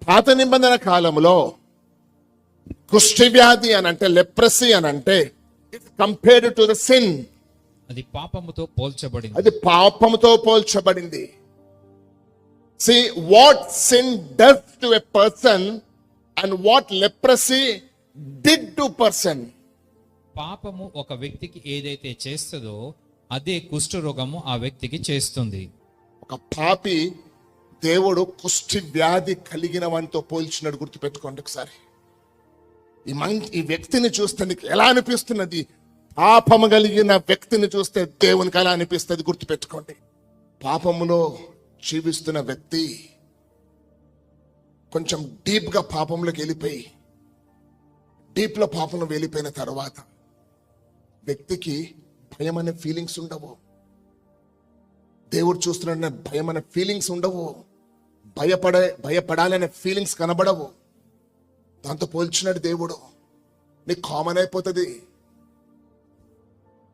పాత నిబంధన కాలంలో కుష్ఠవ్యాధి అని అంటే, లెప్రసీ అని అంటే, it compared to the sin. అది పాపముతో పోల్చబడింది. అది పాపముతో పోల్చబడింది. See what sin does to a person and what leprosy did to person. పాపము ఒక వ్యక్తికి ఏదైతే చేస్తుందో అదే కుష్ఠరోగము ఆ వ్యక్తికి చేస్తుంది. ఒక పాపి దేవుడు కుష్ఠి వ్యాధి కలిగిన వానితో పోల్చినట్టు గుర్తుపెట్టుకోండి ఒకసారి. ఈ వ్యక్తిని చూస్తే నీకు ఎలా అనిపిస్తున్నది? పాపము కలిగిన వ్యక్తిని చూస్తే దేవునికి ఎలా అనిపిస్తుంది గుర్తుపెట్టుకోండి. పాపములో జీవిస్తున్న వ్యక్తి కొంచెం డీప్గా పాపంలోకి వెళ్ళిపోయి, డీప్లో పాపంలో వెళ్ళిపోయిన తర్వాత వ్యక్తికి భయం అనే ఫీలింగ్స్ ఉండవు. దేవుడు చూస్తున్న భయం అనే ఫీలింగ్స్ ఉండవు. భయపడాలనే ఫీలింగ్స్ కనబడవు. దాంతో పోల్చినాడు దేవుడు. నీకు కామన్ అయిపోతుంది.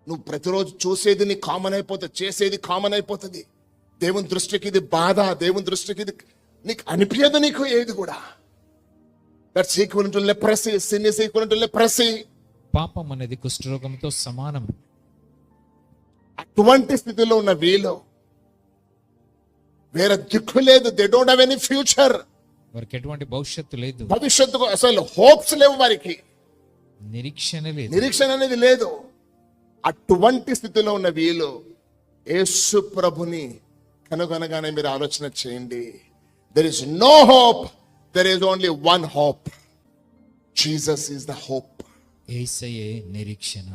నువ్వు ప్రతిరోజు చూసేది నీకు కామన్ అయిపోతుంది, చేసేది కామన్ అయిపోతుంది. దేవుని దృష్టికి ఇది బాధ, దేవుని దృష్టికి ఇది నీకు అనిపించదు. నీకు ఏది కూడా that's equal to leprosy. Sin is equal to leprosy. పాపం అనేది కుష్ఠరోగంతో సమానం. అటువంటి స్థితిలో ఉన్న వీళ్ళు వేరే దిక్కు లేదు. They don't have any future. వారికి ఎటువంటి భవిష్యత్తు లేదు. భవిష్యత్తుకు అసలు హోప్స్ లేవు వారికి. నిరీక్షణ అనేది లేదు. అటువంటి స్థితిలో ఉన్న వీళ్ళు యేసు ప్రభుని కనుగొనగానే మీరు ఆలోచన చేయండి. There is no hope, there is only one hope. Jesus is the hope. యేసయ్యే నిరీక్షణ.